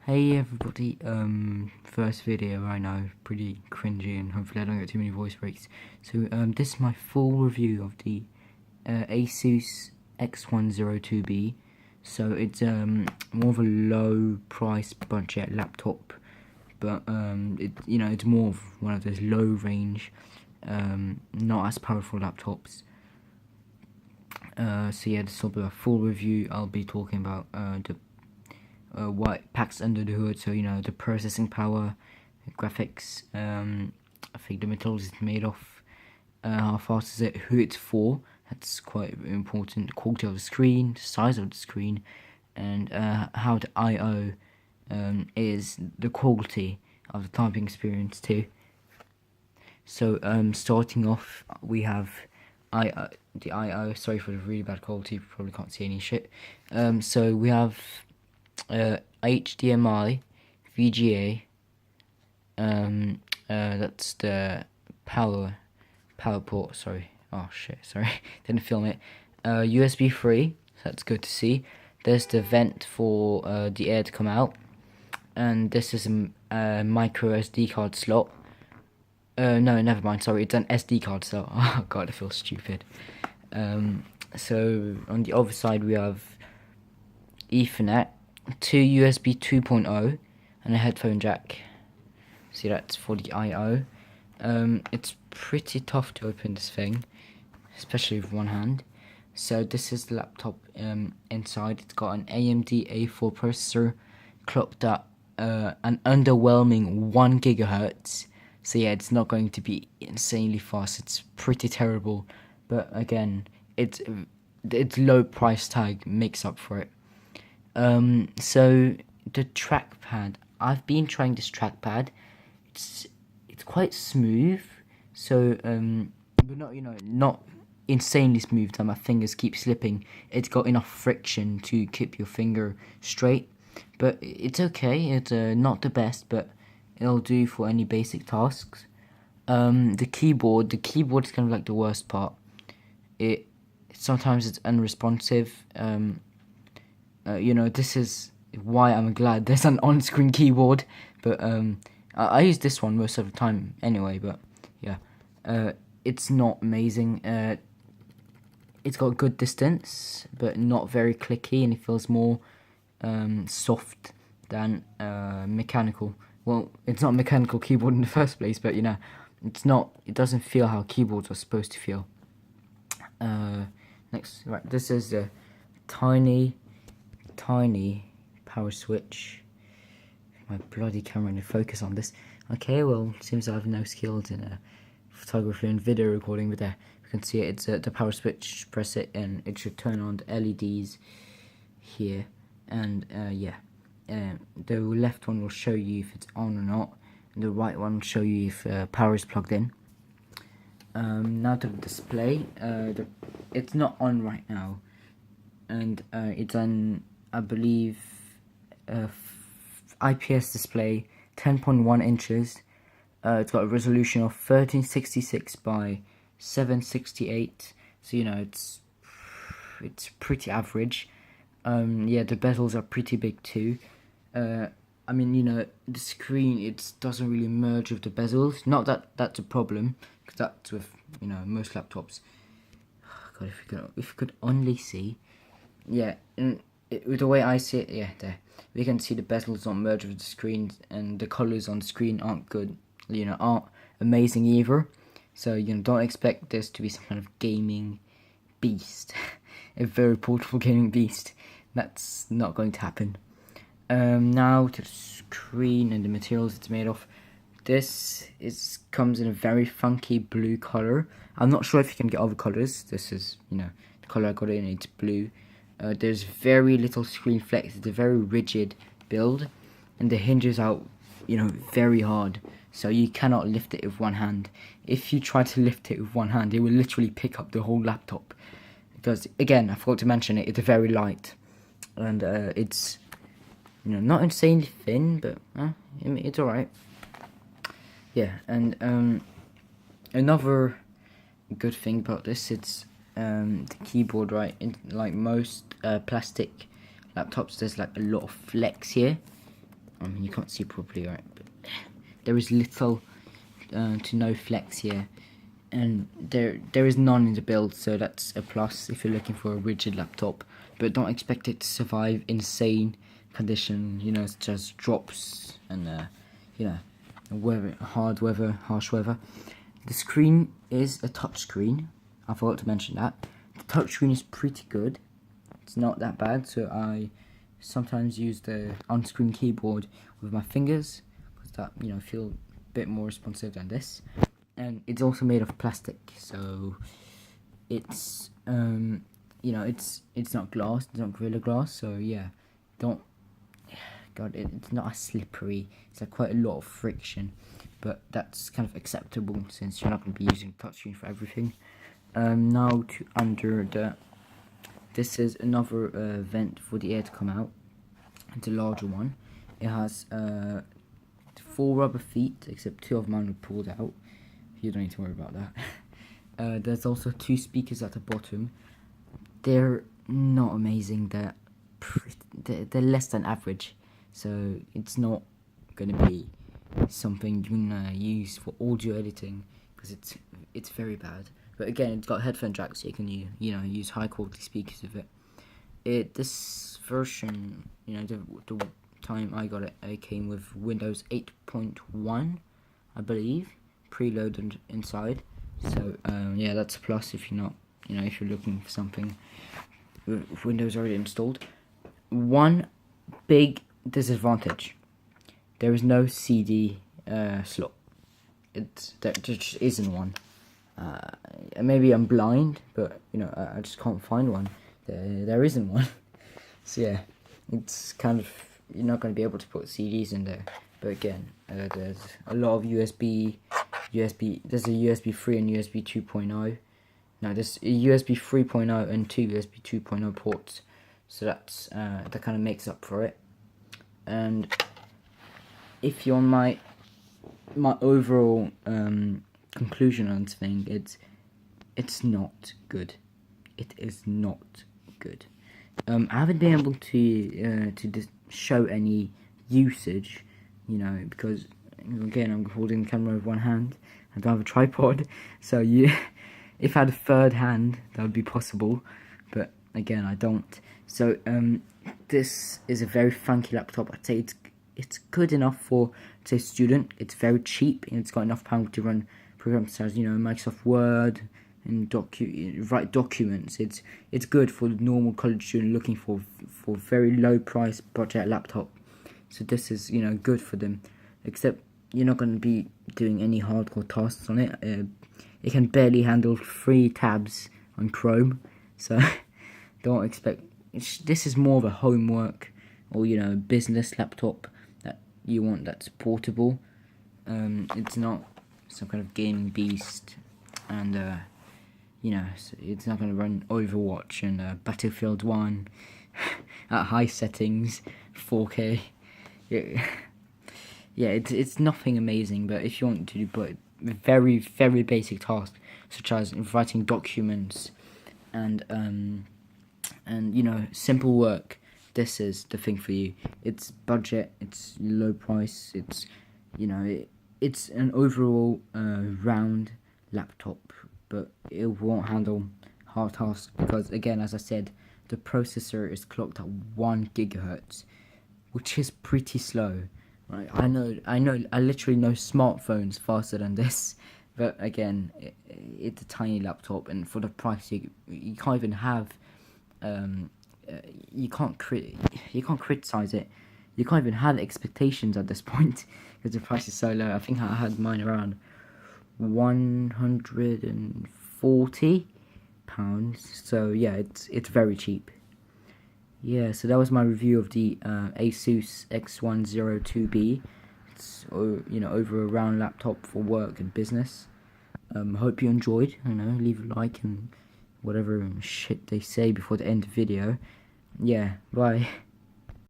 Hey everybody, first video, I know, pretty cringy and hopefully I don't get too many voice breaks. So this is my full review of the Asus x102b. So it's more of a low price budget laptop, but it's more of one of those low range, not as powerful laptops. So yeah, this will be a full review. I'll be talking about what packs under the hood, so the processing power, graphics, I think the materials it's made of, how fast is it, who it's for, that's quite important, the quality of the screen, the size of the screen, and how the I/O is, the quality of the typing experience too. So starting off, we have the I/O. Sorry for the really bad quality, you probably can't see any shit. So we have HDMI, VGA, that's the power port, sorry, oh shit, sorry, didn't film it, USB 3, so that's good to see. There's the vent for the air to come out, and this is a micro SD card slot. No, never mind, sorry, it's an SD card slot. Oh god, I feel stupid. So on the other side we have Ethernet, 2 USB 2.0 and a headphone jack. See, that's for the I/O. It's pretty tough to open this thing, especially with one hand. So this is the laptop inside. It's got an AMD A4 processor, clocked at an underwhelming 1 gigahertz. So yeah, it's not going to be insanely fast. It's pretty terrible, but again, its low price tag makes up for it. So the trackpad, I've been trying this trackpad. It's quite smooth, so but not insanely smooth that my fingers keep slipping. It's got enough friction to keep your finger straight, but it's okay. It's not the best, but it'll do for any basic tasks. The keyboard is kind of like the worst part. Sometimes it's unresponsive. This is why I'm glad there's an on-screen keyboard, but I use this one most of the time anyway, but yeah, it's not amazing. It's got good distance, but not very clicky, and it feels more soft than mechanical. Well, it's not a mechanical keyboard in the first place, but it doesn't feel how keyboards are supposed to feel. Next, right, this is the tiny power switch. My bloody camera in focus on this. Okay, well, seems I have no skills in photography and video recording, but there you can see it. It's the power switch. Press it and it should turn on the LEDs here, and the left one will show you if it's on or not, and the right one will show you if power is plugged in. Now to the display. It's not on right now, and it's an, I believe, IPS display, 10.1 inches. It's got a resolution of 1366 by 768, so it's pretty average. Yeah, the bezels are pretty big too. I mean, the screen, it doesn't really merge with the bezels. Not that that's a problem, because that's with most laptops. God, if you could only see, yeah. With the way I see it, yeah, there we can see the bezels don't merge with the screen, and the colors on the screen aren't good, aren't amazing either. So don't expect this to be some kind of gaming beast, a very portable gaming beast. That's not going to happen. Now to the screen and the materials it's made of. This comes in a very funky blue color. I'm not sure if you can get other colors. This is the color I got it in. It's blue. There's very little screen flex. It's a very rigid build, and the hinges are very hard, so you cannot lift it with one hand. If you try to lift it with one hand, it will literally pick up the whole laptop, because again, I forgot to mention it, it's very light, and it's not insanely thin, but it's alright. Yeah, and another good thing about this, it's the keyboard, right? Like most plastic laptops, there's like a lot of flex here, I mean, you can't see properly, right? But there is little to no flex here, and there is none in the build, so that's a plus if you're looking for a rigid laptop. But don't expect it to survive insane condition, you know, such as drops and you know, weather, hard weather, harsh weather. The screen is a touch screen. I forgot to mention that. The touch screen is pretty good. It's not that bad, so I sometimes use the on-screen keyboard with my fingers because that, you know, feel a bit more responsive than this. And it's also made of plastic, so it's you know, it's not glass, it's not Gorilla Glass, so yeah, don't, God, it's not as slippery. It's like quite a lot of friction, but that's kind of acceptable since you're not going to be using touchscreen for everything. Now to under the, this is another vent for the air to come out. It's a larger one. It has 4 rubber feet, except 2 of mine were pulled out. You don't need to worry about that. There's also 2 speakers at the bottom. They're not amazing. They're less than average, so it's not going to be something you're gonna use for audio editing because it's very bad. But again, it's got headphone jacks, so you can use high quality speakers with it. This version, you know, the time I got it, it came with Windows 8.1, I believe, preloaded inside. So yeah, that's a plus if you're not, you know, if you're looking for something with Windows already installed. One big disadvantage: there is no CD slot. There just isn't one. Maybe I'm blind, but you know, I just can't find one. There isn't one. So yeah, it's kind of, you're not going to be able to put CDs in there. But again, there's a lot of USB. There's a USB 3 and USB 2.0. No, there's a USB 3.0 and 2 USB 2.0 ports. So that's that kind of makes up for it. And if you're on my overall conclusion on this thing, it's not good. It is not good. I haven't been able to show any usage, you know, because again, I'm holding the camera with one hand. I don't have a tripod, so if I had a third hand, that would be possible, but again, I don't. So this is a very funky laptop. I'd say it's good enough for, say, student. It's very cheap and it's got enough power to run programs such as, you know, Microsoft Word and write documents. It's good for the normal college student looking for very low price budget laptop. So this is, you know, good for them. Except you're not going to be doing any hardcore tasks on it. It can barely handle 3 tabs on Chrome. So don't expect. This is more of a homework or, you know, business laptop that you want that's portable. It's not some kind of gaming beast, and you know, it's not going to run Overwatch and Battlefield 1 at high settings, 4K. Yeah, it's nothing amazing, but if you want to do very, very basic tasks such as writing documents and you know, simple work, this is the thing for you. It's budget, it's low price, it's, you know, it's an overall round laptop, but it won't handle hard tasks because, again, as I said, the processor is clocked at 1 gigahertz, which is pretty slow. Right, I literally know smartphones faster than this, but again, it's a tiny laptop, and for the price, you can't even have, you can't criticize it. You can't even have expectations at this point because the price is so low. I think I had mine around £140. So yeah, it's very cheap. Yeah, so that was my review of the Asus x102b. It's, you know, over a round laptop for work and business. Hope you enjoyed. You know, leave a like and whatever shit they say before the end of the video. Yeah, bye.